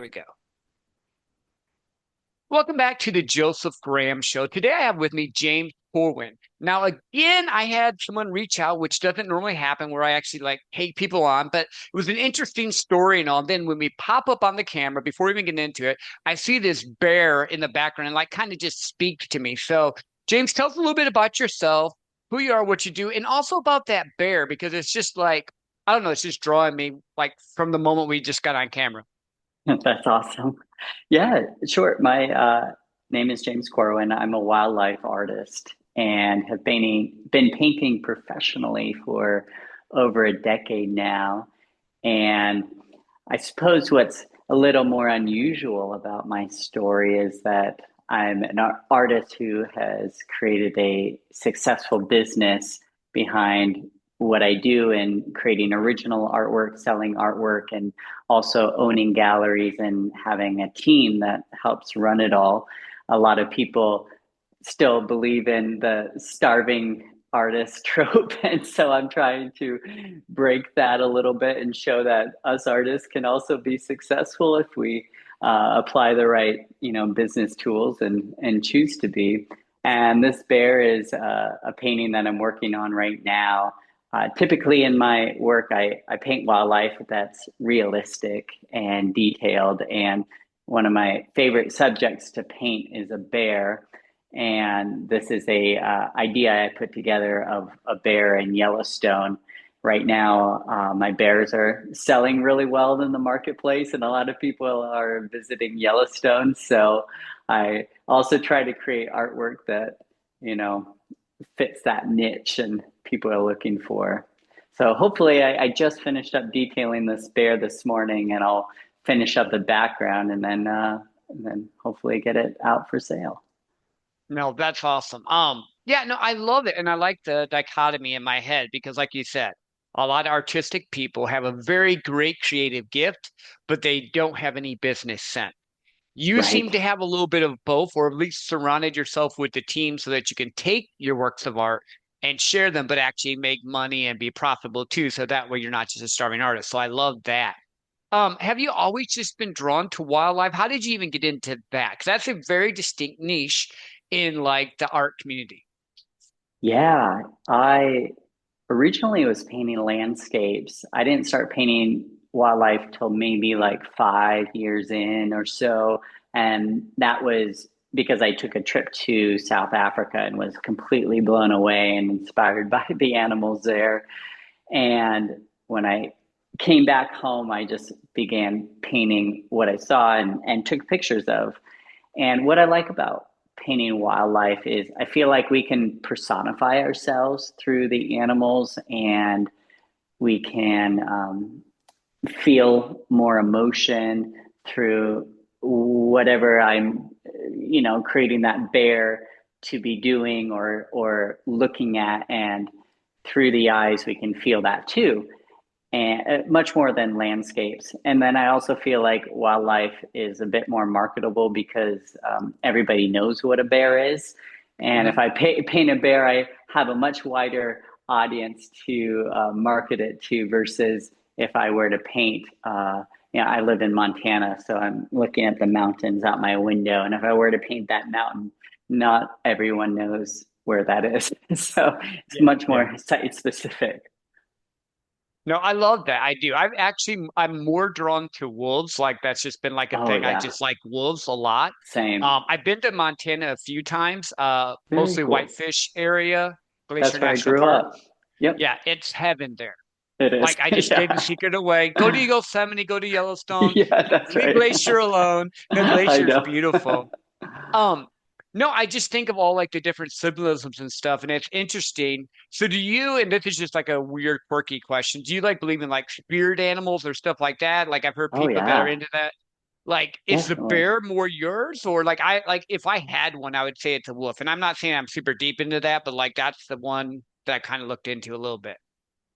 we go. Welcome back to the Joseph Graham Show. Today I have with me James Corwin. Now, again, I had someone reach out, which doesn't normally happen, where I actually like take people on, but it was an interesting story and all. Then when we pop up on the camera, before we even get into it, I see this bear in the background and like kind of just speak to me. So, James, tell us a little bit about yourself, who you are, what you do, and also about that bear, because it's just like, I don't know, it's just drawing me like from the moment we just got on camera. That's awesome. Yeah, sure. My name is James Corwin. I'm a wildlife artist and have been painting professionally for over a decade now. And I suppose what's a little more unusual about my story is that I'm an artist who has created a successful business behind what I do in creating original artwork, selling artwork, and also owning galleries and having a team that helps run it all. A lot of people still believe in the starving artist trope. And so I'm trying to break that a little bit and show that us artists can also be successful if we apply the right, business tools and choose to be. And this bear is a painting that I'm working on right now. Typically in my work, I paint wildlife that's realistic and detailed. And one of my favorite subjects to paint is a bear. And this is a idea I put together of a bear in Yellowstone. Right now, my bears are selling really well in the marketplace, and a lot of people are visiting Yellowstone. So I also try to create artwork that, you know, fits that niche and people are looking for. So hopefully, I just finished up detailing this bear this morning, and I'll finish up the background and then hopefully get it out for sale. No, that's awesome. Yeah, no, I love it. And I like the dichotomy in my head because, like you said, a lot of artistic people have a very great creative gift, but they don't have any business sense. You seem Right. to have a little bit of both, or at least surrounded yourself with the team so that you can take your works of art and share them, but actually make money and be profitable too. So that way you're not just a starving artist. So I love that. Have you always just been drawn to wildlife? How did you even get into that? Because that's a very distinct niche in like the art community. Yeah, I originally was painting landscapes. I didn't start painting wildlife till maybe like 5 years in or so. And that was because I took a trip to South Africa and was completely blown away and inspired by the animals there. And when I came back home, I just began painting what I saw and took pictures of. And what I like about painting wildlife is I feel like we can personify ourselves through the animals and we can feel more emotion through whatever I'm, creating that bear to be doing or looking at. And through the eyes, we can feel that too and much more than landscapes. And then I also feel like wildlife is a bit more marketable because everybody knows what a bear is. And if Hmm. I paint a bear, I have a much wider audience to market it to versus if I were to paint. I live in Montana, so I'm looking at the mountains out my window. And if I were to paint that mountain, not everyone knows where that is. So it's Yeah, much yeah. more site specific. No, I love that. I do. I'm more drawn to wolves. Like that's just been like a Oh, thing. I yeah. just like wolves a lot. Same. I've been to Montana a few times, Very mostly cool. Whitefish area, Glacier That's where I National grew Park. up. Yep, Yeah, it's heaven there. it is. Like I just gave the Yeah. secret away. Go to Yosemite, go to Yellowstone, Yeah, that's leave right. Glacier alone. The I glacier's know. beautiful. Um, no, I just think of all like the different symbolisms and stuff, and it's interesting. So do you, and this is just like a weird, quirky question, do you like believe in like spirit animals or stuff like that? Like I've heard Oh, people that are yeah, into that. Like, is the definitely. bear more yours, or like if I had one, I would say it's a wolf. And I'm not saying I'm super deep into that, but like that's the one that I kind of looked into a little bit.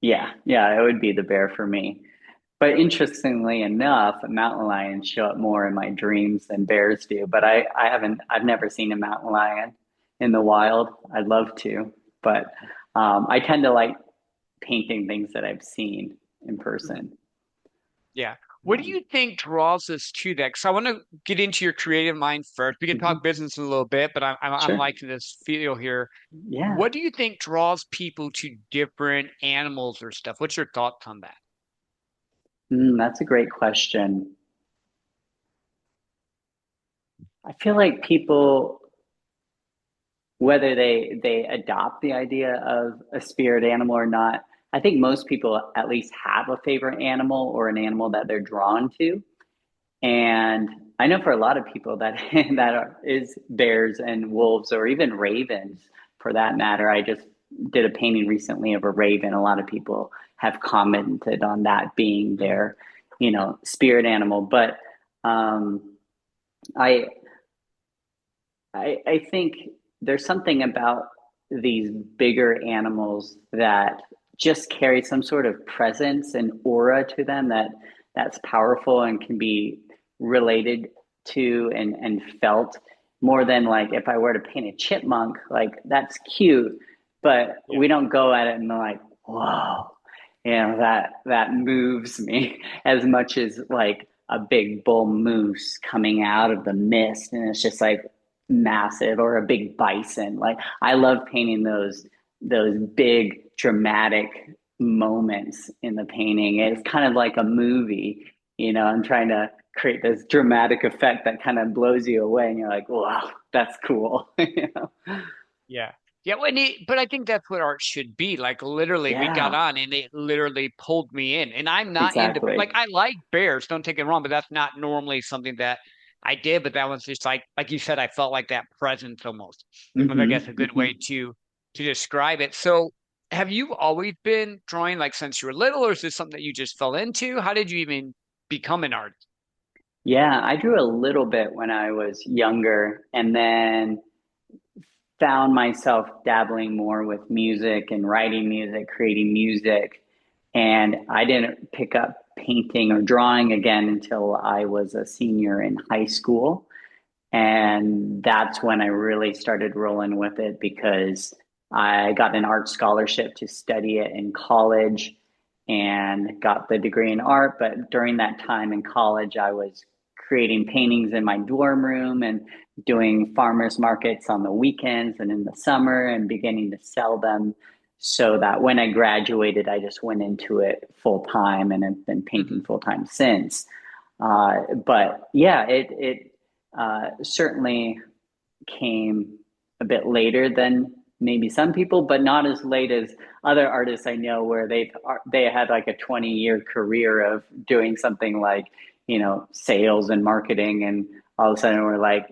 Yeah, yeah, it would be the bear for me. But interestingly enough, mountain lions show up more in my dreams than bears do. But I've never seen a mountain lion in the wild. I'd love to, but I tend to like painting things that I've seen in Mhm. person. Yeah. What do you think draws us to that? Because I want to get into your creative mind first. We can Mhm. talk business in a little bit, but I'm Sure. liking this feel here. Yeah. What do you think draws people to different animals or stuff? What's your thoughts on that? That's a great question. I feel like people, whether they adopt the idea of a spirit animal or not, I think most people at least have a favorite animal or an animal that they're drawn to. And I know for a lot of people that is bears and wolves or even ravens for that matter. I just did a painting recently of a raven. A lot of people have commented on that being Mhm. their, spirit animal. But um, I I think there's something about these bigger animals that just carry some sort of presence and aura to them that's powerful and can be related to and felt more than like if I were to paint a chipmunk, like that's cute, but Yeah. we don't go at it and like, whoa, that moves me as much as like a big bull moose coming out of the mist and it's just like massive or a big bison. Like I love painting those big dramatic moments in the painting. It's kind of like a movie, I'm trying to create this dramatic effect that kind of blows you away and you're like, wow, that's cool. Yeah. Yeah, but I think that's what art should be. Like literally we got Yeah, on and it literally pulled me in. And I'm not into like exactly. I like bears, don't take it wrong, but that's not normally something that I did. But that was just like you said, I felt like that presence almost. Was I guess a good way to describe it. So have you always been drawing like since you were little, or is this something that you just fell into? How did you even become an artist? Yeah, I drew a little bit when I was younger and then found myself dabbling more with music and writing music, creating music. And I didn't pick up painting or drawing again until I was a senior in high school. And that's when I really started rolling with it because I got an art scholarship to study it in college and got the degree in art. But during that time in college, I was creating paintings in my dorm room and doing farmers markets on the weekends and in the summer and beginning to sell them so that when I graduated, I just went into it full time and have been painting Hmm. full time since. But yeah, it certainly came a bit later than maybe some people, but not as late as other artists I know where they had like a 20-year career of doing something like, sales and marketing and all of a sudden we're like,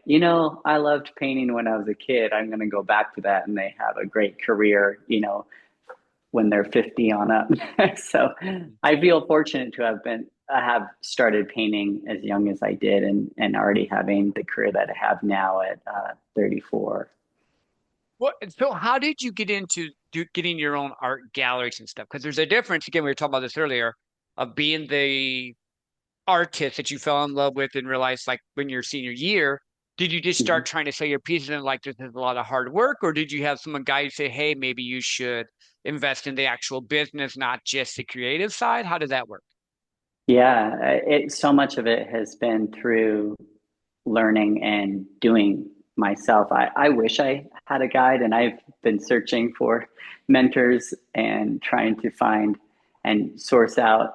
I loved painting when I was a kid. I'm going to go back to that and they have a great career, when they're 50 on up. So I feel fortunate to have started painting as young as I did and already having the career that I have now at 34. So how did you get into getting your own art galleries and stuff? Because there's a difference. Again, we were talking about this earlier of being the artist that you fell in love with and realized like when your senior year, did you just start Mhm. trying to sell your pieces and like this is a lot of hard work, or did you have someone guide you say, hey, maybe you should invest in the actual business, not just the creative side? How did that work? Yeah, so much of it has been through learning and doing myself. I wish I had a guide, and I've been searching for mentors and trying to find and source out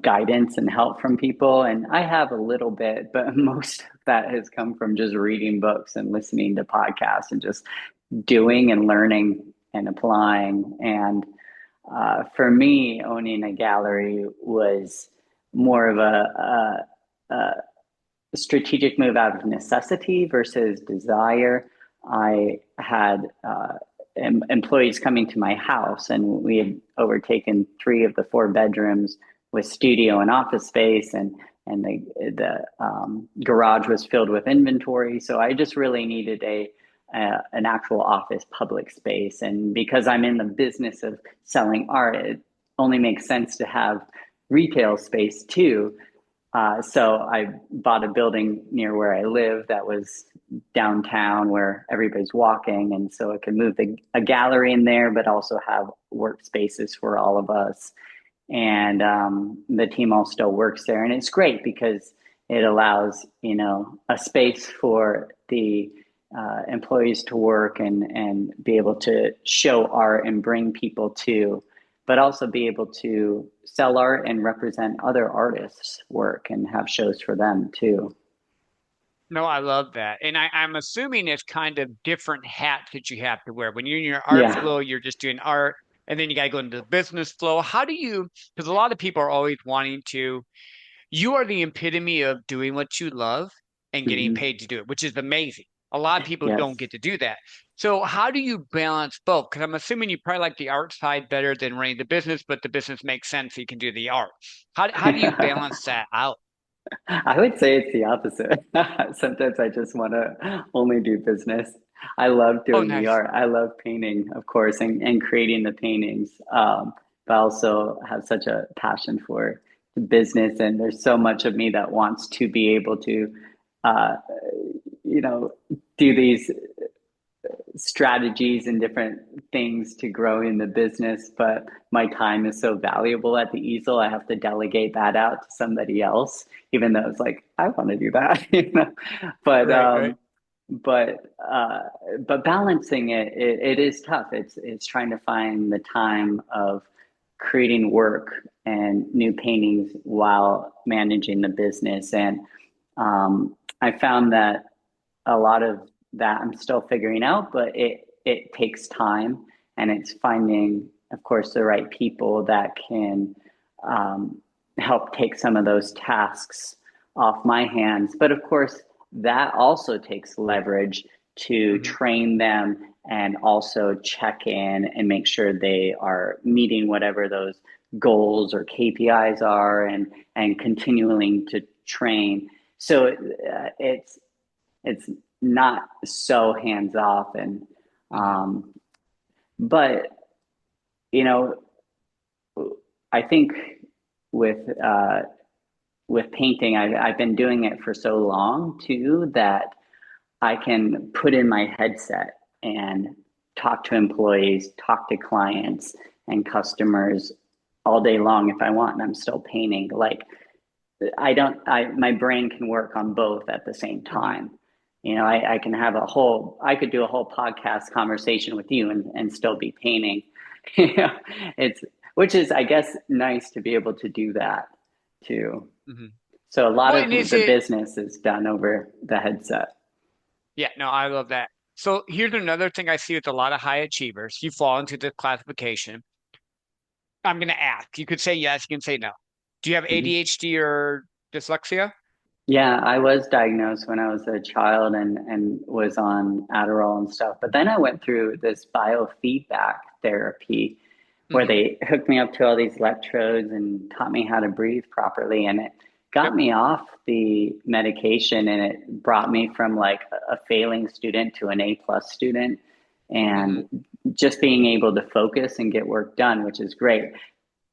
guidance and help from people. And I have a little bit, but most of that has come from just reading books and listening to podcasts and just doing and learning and applying. And for me, owning a gallery was more of a strategic move out of necessity versus desire. I had employees coming to my house, and we had overtaken three of the four bedrooms with studio and office space, and the garage was filled with inventory. So I just really needed an actual office public space, and because I'm in the business of selling art, it only makes sense to have retail space too. So I bought a building near where I live that was downtown where everybody's walking. And so I could move a gallery in there, but also have workspaces for all of us. and the team all still works there, and it's great because it allows a space for the employees to work and be able to show art and bring people to, but also be able to sell art and represent other artists' work and have shows for them too. No, I love that. And I'm assuming it's kind of different hats that you have to wear. When you're in your art Yeah. flow, you're just doing art, and then you got to go into the business flow. How do you, because a lot of people are always wanting to, you are the epitome of doing what you love and getting Hmm. paid to do it, which is amazing. A lot of people don't Yes. get to do that. So how do you balance both? Because I'm assuming you probably like the art side better than running the business, but the business makes sense so you can do the art. How do you balance that out? I would say it's the opposite. Sometimes I just want to only do business. I love Oh, doing the nice. art. I love painting, of course, and creating the paintings. But I also have such a passion for the business, and there's so much of me that wants to be able to, uh, you know, do these strategies and different things to grow in the business, but my time is so valuable at the easel. I have to delegate that out to somebody else, even though it's like I want to do that, you know. But Right, right. but uh, but balancing it is tough. It's trying to find the time of creating work and new paintings while managing the business. And I found that a lot of that I'm still figuring out, but it takes time, and it's finding, of course, the right people that can um, help take some of those tasks off my hands. But of course, that also takes leverage to Hmm. train them and also check in and make sure they are meeting whatever those goals or KPIs are, and continuing to train. So it's not so hands off, and Hmm. um, but you know I think with with painting, I've been doing it for so long too that I can put in my headset and talk to employees, talk to clients and customers all day long if I want, and I'm still painting. Like I don't, I, my brain can work on both at the same Hmm. time. I can have I could do a whole podcast conversation with you and still be painting. You know, it's, which is, I guess, nice to be able to do that too. Hmm. So a lot Well, and of is the it, business is done over the headset. yeah, no, I love that. So here's another thing I see with a lot of high achievers. You fall into the classification. I'm going to ask. You could say yes, you can say no. Do you have Mhm. ADHD or dyslexia? Yeah, I was diagnosed when I was a child and was on Adderall and stuff. But then I went through this biofeedback therapy where Hmm. they hooked me up to all these electrodes and taught me how to breathe properly. And it got Yep. me off the medication, and it brought me from like a failing student to an A+ student, Hmm. and just being able to focus and get work done, which is great.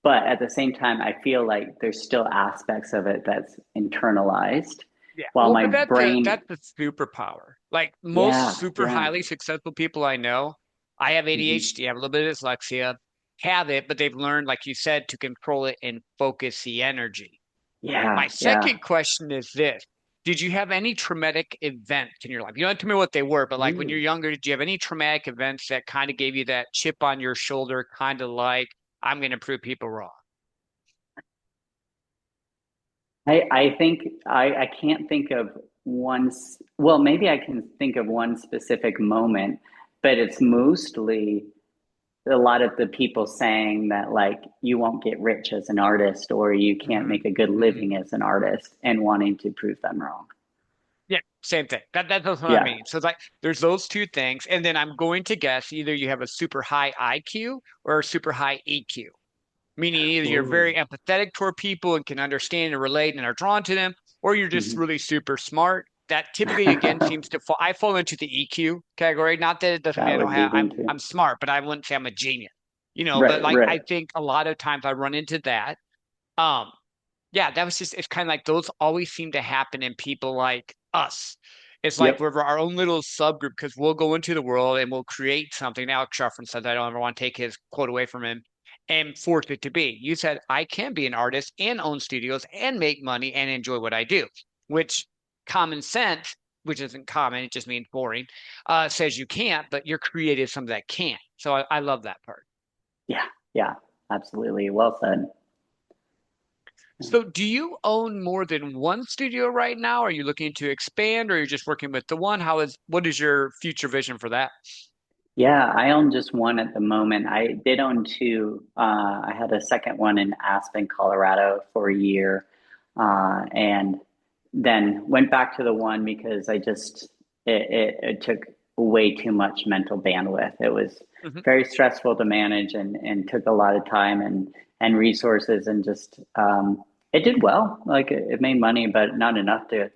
But at the same time, I feel like there's still aspects of it that's internalized Yeah. while Well, my but brain, that's a superpower. Like most yeah, super yeah. highly successful people I know, I have Hmm. ADHD, I have a little bit of dyslexia, have it, but they've learned, like you said, to control it and focus the energy. Yeah, My yeah. second question is this. Did you have any traumatic events in your life? You don't have to tell me what they were, but like when you're Ooh. younger, did you have any traumatic events that kind of gave you that chip on your shoulder, kind of like, I'm going to prove people wrong? I think I can't think of well, maybe I can think of one specific moment, but it's mostly a lot of the people saying that like you won't get rich as an artist or you can't Hmm. make a good Hmm. living as an artist, and wanting to prove them wrong. Yeah, same thing. That's what I Yeah. mean. So it's like there's those two things, and then I'm going to guess either you have a super high IQ or a super high EQ, meaning either you're very Ooh. empathetic toward people and can understand and relate and are drawn to them, or you're just Mhm. really super smart. That typically again seems to fall. I fall into the EQ category. Not that it doesn't mean That I don't would be have. me too. I'm smart, but I wouldn't say I'm a genius. But Right, like right. I think a lot of times I run into that. Um, yeah, that was just, it's kind of like those always seem to happen in people like us. It's like Yep. we're our own little subgroup because we'll go into the world and we'll create something. Now, Shuffrin says I don't ever want to take his quote away from him. and force it to be. You said, I can be an artist and own studios and make money and enjoy what I do, which common sense, which isn't common, it just means boring, says you can't, but you're creative some that can't. So I love that part. Yeah, yeah, absolutely. Well said. So do you own more than one studio right now? Are you looking to expand or you're just working with the one? What is your future vision for that? Yeah, I own just one at the moment. I did own two. I had a second one in Aspen, Colorado for a year, and then went back to the one because it took way too much mental bandwidth. It was Mhm. very stressful to manage and took a lot of time and resources and just it did well. Like it made money, but not enough to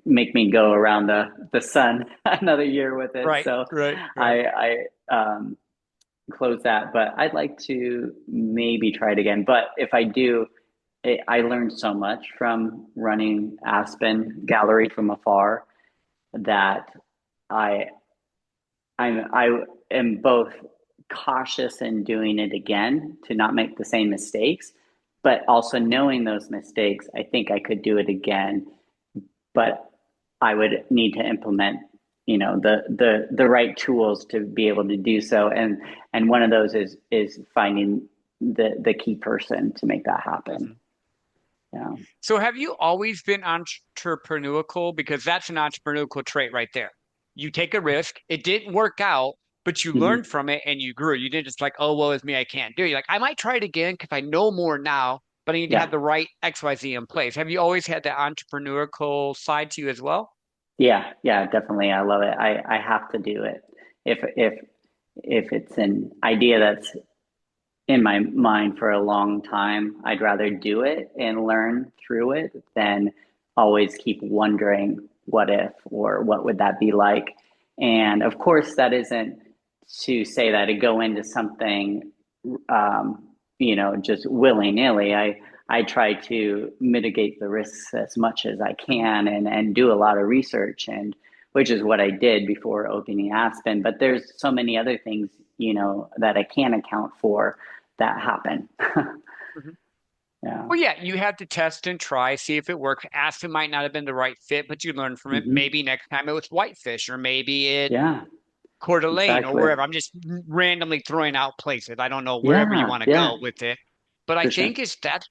make me go around the sun another year with it. Right, So right, right. I closed that, but I'd like to maybe try it again. But if I do, I learned so much from running Aspen Gallery from afar that I I am both cautious in doing it again to not make the same mistakes, but also knowing those mistakes, I think I could do it again, but I would need to implement, the right tools to be able to do so. And one of those is finding the key person to make that happen. Mhm. Yeah. So have you always been entrepreneurial? Because that's an entrepreneurial trait right there. You take a risk. It didn't work out, but you learned Hmm. from it and you grew. You didn't just like, oh, well, it's me. I can't do it. You're like, I might try it again because I know more now, but I need to have Yeah. the right XYZ in place. Have you always had the entrepreneurial side to you as well? Yeah. Yeah, definitely. I love it. I have to do it. If it's an idea that's in my mind for a long time, I'd rather do it and learn through it than always keep wondering what if or what would that be like. And of course, that isn't to say that I go into something, just willy nilly. I try to mitigate the risks as much as I Mhm. can and do a lot of research and which is what I did before opening Aspen. But there's so many other things, that I can't account for that happen. Mhm. Yeah. Well, yeah, you had to test and try, see if it worked. Aspen might not have been the right fit, but you learned from it. Hmm. Maybe next time it was whitefish, or maybe it Yeah, Coeur d'Alene or exactly. wherever. I'm just randomly throwing out places. I don't know wherever you Yeah, want to yeah, go with it. But I for sure. think it's that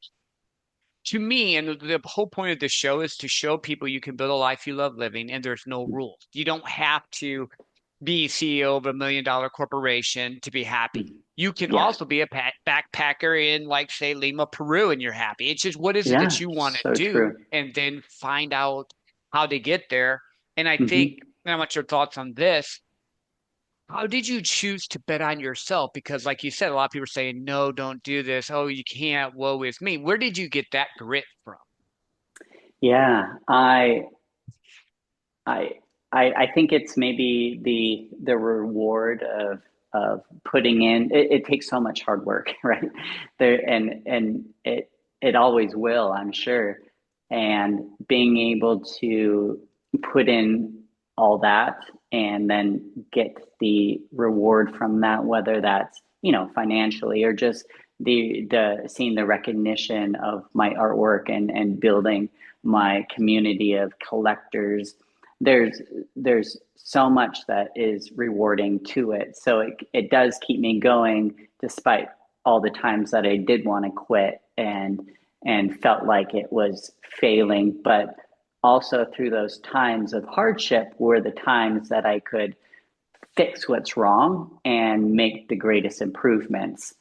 to me, and the whole point of this show is to show people you can build a life you love living and there's no rules. You don't have to be CEO of $1 million corporation to be happy. Mhm. You can Yeah, also be a backpacker in, like, say, Lima, Peru, and you're happy. It's just what is it that yeah, you want to so do, true. and then find out how to get there. And I think, Hmm. and I want your thoughts on this. How did you choose to bet on yourself? Because, like you said, a lot of people are saying, no, don't do this. Oh, you can't. Woe is me. Where did you get that grit from? Yeah, I, I think it's maybe the reward of putting in. It takes so much hard work, right? There and it always will, I'm sure. And being able to put in all that and then get the reward from that, whether that's financially or just the seeing the recognition of my artwork and building my community of collectors, there's there's so much that is rewarding to it. So it does keep me going despite all the times that I did want to quit and felt like it was failing. But also through those times of hardship were the times that I could fix what's wrong and make the greatest improvements.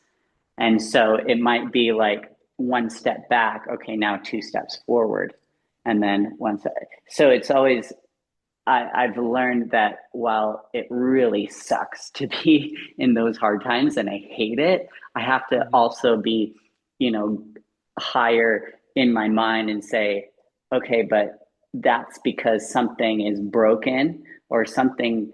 And so it might be like one step back, okay, now two steps forward. And then one step. So it's always I've learned that while it really sucks to be in those hard times and I hate it, I have to Mhm. also be, you know, higher in my mind and say, okay, but that's because something is broken or something,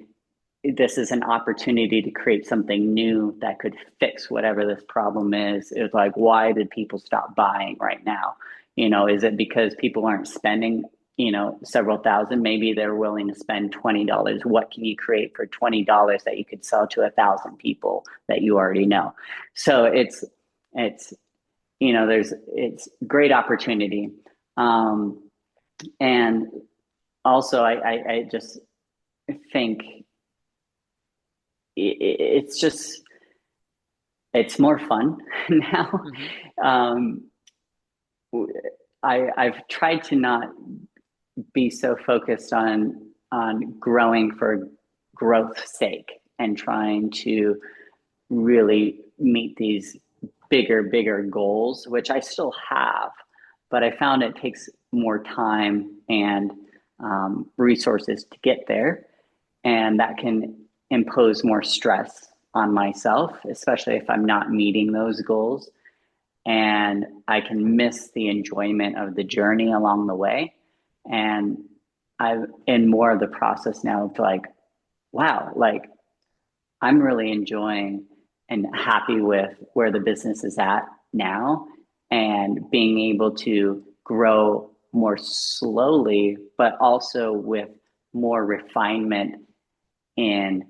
this is an opportunity to create something new that could fix whatever this problem is. It's like, why did people stop buying right now? Is it because people aren't spending, several thousand? Maybe they're willing to spend $20. What can you create for $20 that you could sell to 1,000 people that you already know? So It's, it's great opportunity. And also I just think it's just, it's more fun now. Hmm. Um, I've tried to not be so focused on growing for growth's sake and trying to really meet these bigger goals, which I still have, but I found it takes more time and resources to get there, and that can impose more stress on myself, especially if I'm not meeting those goals, and I can miss the enjoyment of the journey along the way. And I'm in more of the process now of like, wow, like I'm really enjoying and happy with where the business is at now, and being able to grow more slowly, but also with more refinement in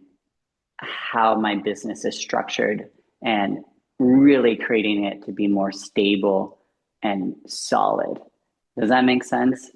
how my business is structured, and really creating it to be more stable and solid. Does that make sense?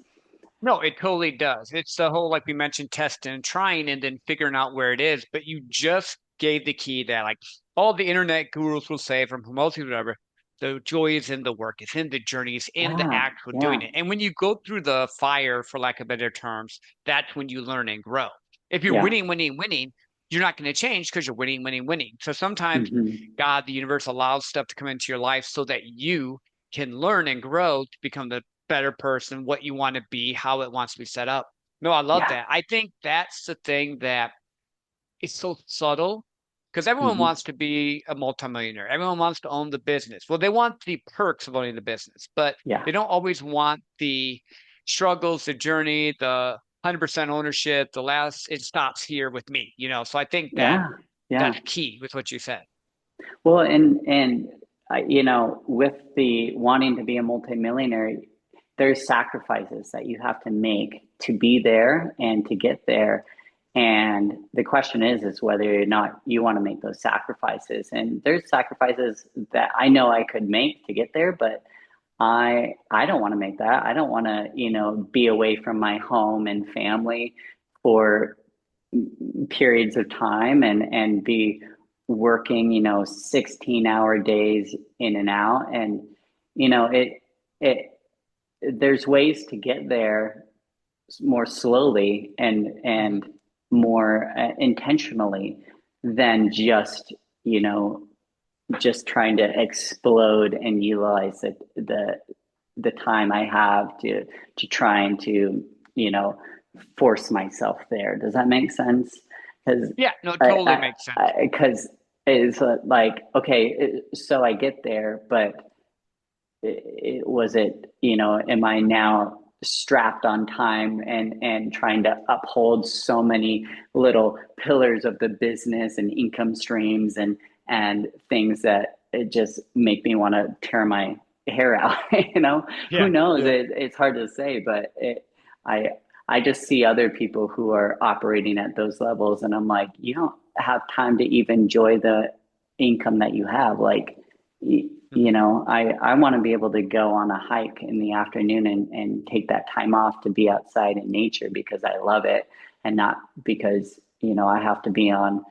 No, it totally does. It's the whole, like we mentioned, testing and trying and then figuring out where it is. But you just gave the key that, like, all the internet gurus will say from promoting whatever, the joy is in the work, it's in the journey, it's in the Yeah, actual yeah. doing it. And when you go through the fire, for lack of better terms, that's when you learn and grow. If you're Yeah. winning, you're not going to change because you're winning. So sometimes Hmm. God, the universe allows stuff to come into your life so that you can learn and grow to become the better person, what you want to be, how it wants to be set up. No, I love Yeah. that. I think that's the thing that is so subtle because everyone Hmm. wants to be a multimillionaire. Everyone wants to own the business. Well, they want the perks of owning the business, but Yeah. they don't always want the struggles, the journey, the 100% ownership. The last, it stops here with me, you know? So I think that Yeah. Yeah. that's key with what you said. Well, and with the wanting to be a multimillionaire, there's sacrifices that you have to make to be there and to get there. And the question is whether or not you want to make those sacrifices. And there's sacrifices that I know I could make to get there, but I don't want to make that. I don't want to, be away from my home and family for periods of time, and be working, 16-hour days in and out. And, it, there's ways to get there more slowly and Hmm. more intentionally than you know, just trying to explode and utilize the time I have to trying to, you know, force myself there. Does that make sense? Because Yeah, no, it totally I, makes sense. because it's like, okay, so I get there, but was it, am I now strapped on time and trying to uphold so many little pillars of the business and income streams and things that it just make me want to tear my hair out. Who Yeah, knows? yeah. It's hard to say, but I I just see other people who are operating at those levels, and I'm like, you don't have time to even enjoy the income that you have. Like, Mhm. I want to be able to go on a hike in the afternoon and take that time off to be outside in nature because I love it, and not because, I have to be on,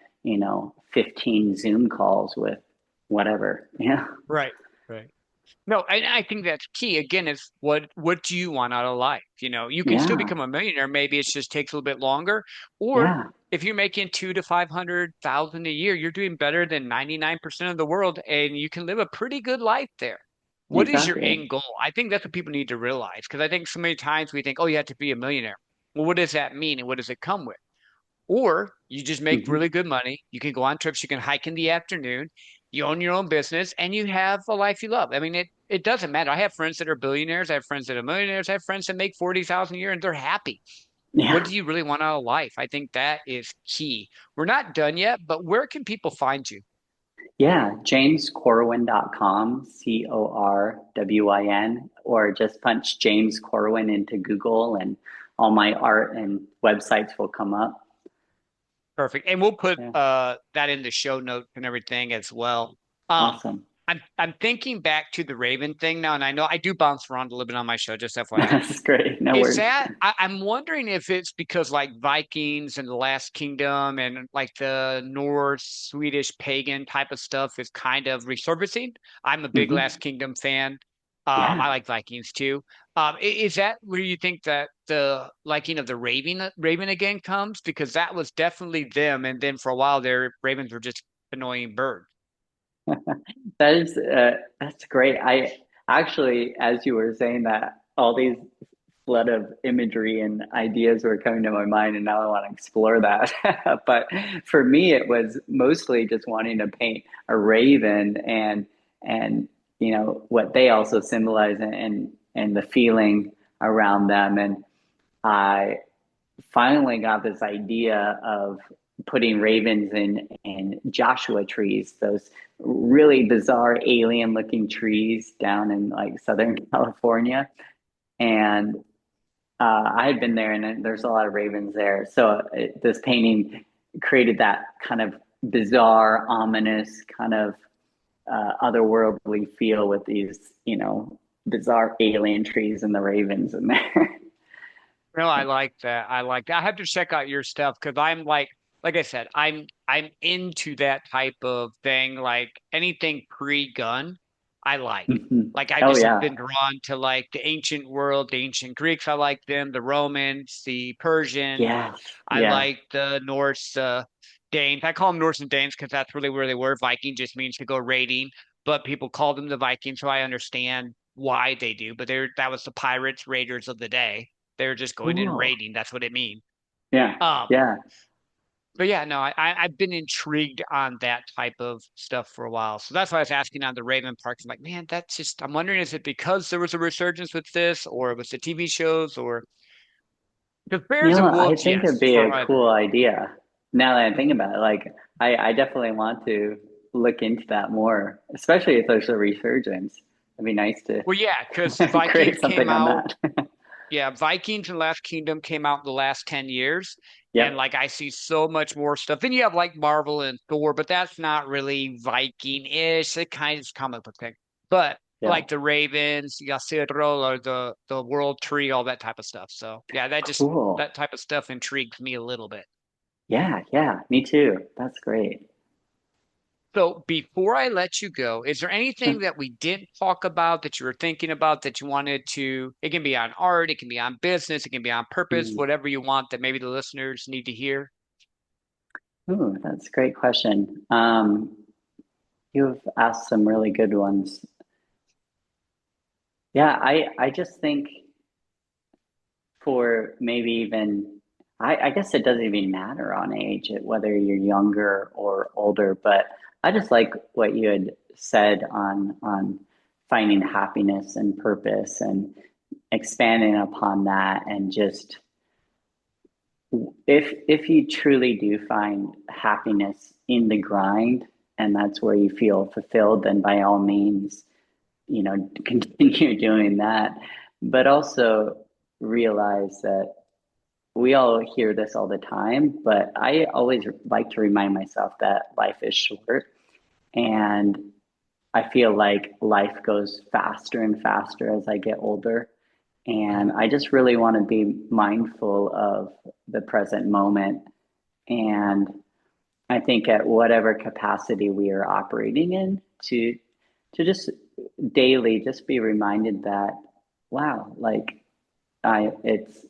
15 Zoom calls with whatever. Yeah. Right, right. No, I think that's key. Again, is what do you want out of life? You know, you can still Yeah. become a millionaire. Maybe it just takes a little bit longer. Or Yeah. if you're making 2 to 500,000 a year, you're doing better than 99% of the world, and you can live a pretty good life there. What is your Exactly. end goal? I think that's what people need to realize because I think so many times we think, oh, you have to be a millionaire. Well, what does that mean, and what does it come with? Or you just make Hmm. really good money. You can go on trips. You can hike in the afternoon. You own your own business and you have a life you love. I mean, it doesn't matter. I have friends that are billionaires. I have friends that are millionaires. I have friends that make 40,000 a year and they're happy. What Yeah. do you really want out of life? I think that is key. We're not done yet, but where can people find you? Yeah, jamescorwin.com, Corwin, or just punch James Corwin into Google and all my art and websites will come up. Perfect. And we'll put Yeah, that in the show notes and everything as well. Um, awesome. I'm thinking back to the Raven thing now, and I know I do bounce around a little bit on my show, just FYI. That's great. No Is worries. that I'm wondering if it's because like Vikings and the Last Kingdom and like the Norse, Swedish pagan type of stuff is kind of resurfacing. I'm a big Last Hmm. Kingdom fan. I Yeah. like Vikings too. Is that where you think that the liking of the Raven again comes? Because that was definitely them, and then for a while their Ravens were just annoying birds. That's great. I actually, as you were saying that, all these flood of imagery and ideas were coming to my mind, and now I want to explore that. But for me, it was mostly just wanting to paint a raven and what they also symbolize and the feeling around them. And I finally got this idea of putting ravens in Joshua trees, those really bizarre alien looking trees down in like Southern California. And I had been there, and there's a lot of ravens there. So this painting created that kind of bizarre, ominous, kind of otherworldly feel with these, bizarre alien trees and the ravens in there. No, I like that. I like that. I have to check out your stuff because I'm like I said, I'm into that type of thing. Like anything pre-gun, I like. Mhm. Like I Oh just have yeah, been drawn to like the ancient world, the ancient Greeks. I like them, the Romans, the Persian. yeah, I yeah. like the Norse, Danes. I call them Norse and Danes because that's really where they were. Viking just means to go raiding, but people call them the Vikings, so I understand why they do. But that was the pirates, raiders of the day. They're just going in Cool. raiding. That's what it means. Yeah, Um, yeah. but yeah, no, I've been intrigued on that type of stuff for a while. So that's why I was asking on the Raven Parks. I'm like, man, that's just I'm wondering is it because there was a resurgence with this, or it was the TV shows, or the bears and I wolves, think it'd yes, be a for I cool agree. idea. Now that I think Mhm. about it, like I definitely want to look into that more, especially if there's a resurgence. It'd be nice to Well, yeah, because Vikings create came something on out. that. Yeah, Vikings and Last Kingdom came out in the last 10 years. And Yep. like I see so much more stuff. Then you have like Marvel and Thor, but that's not really Viking-ish. It kind of is comic book thing. But Yeah. like the Ravens, Yasserol or the World Tree, all that type of stuff. So yeah, Cool. that type of stuff intrigues me a little bit. Yeah, yeah, me too. That's great. So before I let you go, is there anything Sure. that we didn't talk about that you were thinking about that you wanted to? It can be on art, it can be on business, it can be on purpose, Mm. whatever you want that maybe the listeners need to hear. Ooh, that's a great question. You've asked some really good ones. Yeah, I just think for maybe even I guess it doesn't even matter on age, whether you're younger or older, but I just like what you had said on finding happiness and purpose and expanding upon that and just if you truly do find happiness in the grind and that's where you feel fulfilled, then by all means, continue doing that. But also realize that we all hear this all the time, but I always like to remind myself that life is short and I feel like life goes faster and faster as I get older. And I just really want to be mindful of the present moment. And I think at whatever capacity we are operating in, to just daily just be reminded that, wow, like it's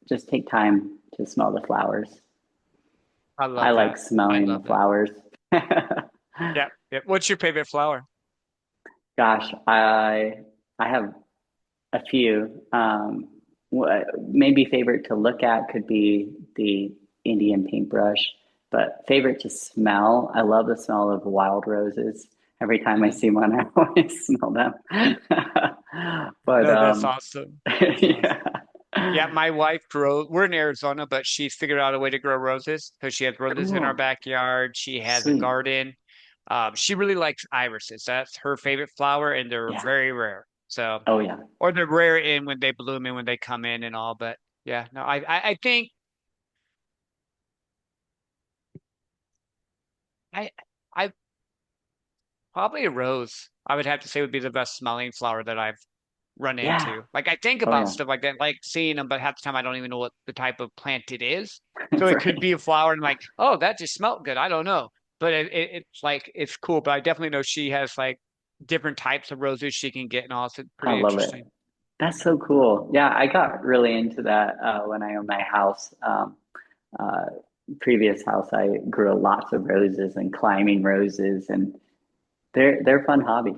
just take time to smell the flowers. I I love like that. I smelling the love that. flowers. Yeah. Yeah. What's your favorite flower? Gosh, I have a few. Maybe favorite to look at could be the Indian paintbrush, but favorite to smell. I love the smell of wild roses. Every time I Mhm. see one, I always smell them. But No, that's awesome. That's yeah, awesome. Yeah, my wife we're in Arizona, but she's figured out a way to grow roses because she has roses in our cool, backyard. She has a sweet. garden. She really likes irises. That's her favorite flower, and they're Yeah. very rare. So, Oh yeah. or they're rare in when they bloom and when they come in and all. But yeah, no, I think I, I, Probably a rose. I would have to say would be the best smelling flower that I've run Yeah. into. Like I think Oh about yeah. stuff like that, like seeing them, but half the time I don't even know what the type of plant it is. So it could Right. be a flower and I'm like, oh, that just smelled good. I don't know. But it's like it's cool. But I definitely know she has like different types of roses she can get and all. So it's I pretty love it. interesting. That's so cool. Yeah, I got really into that when I owned my house. Uh, Previous house, I grew lots of roses and climbing roses, and they're a fun hobby.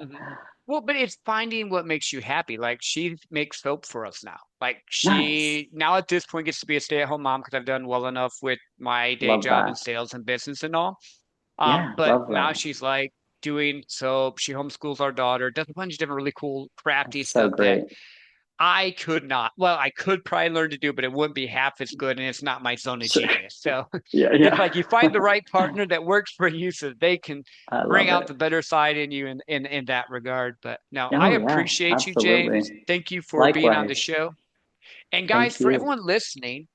Mhm. Well, but it's finding what makes you happy. Like she makes soap for us now. Like Nice. she now at this point gets to be a stay-at-home mom because I've done well enough with my day Love job and that. sales and business and all. Yeah, But love now that. she's like doing soap. She homeschools our daughter, does a bunch of different really cool crafty That's so stuff that great. I could not. Well, I could probably learn to do, but it wouldn't be half as good, and it's not my zone of So, genius. So yeah, it's yeah. like you find the right partner that works for you, so they can I bring love out it. the better side in you in that regard. But no, I Oh yeah, appreciate you, James. absolutely. Thank you for being on the Likewise. show. And guys, Thank for you. everyone listening,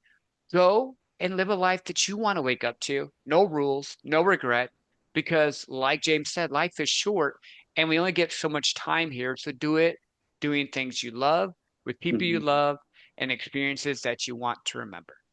go and live a life that you want to wake up to. No rules, no regret, because like James said, life is short and we only get so much time here. So do it doing things you love with people you Mhm. love and experiences that you want to remember.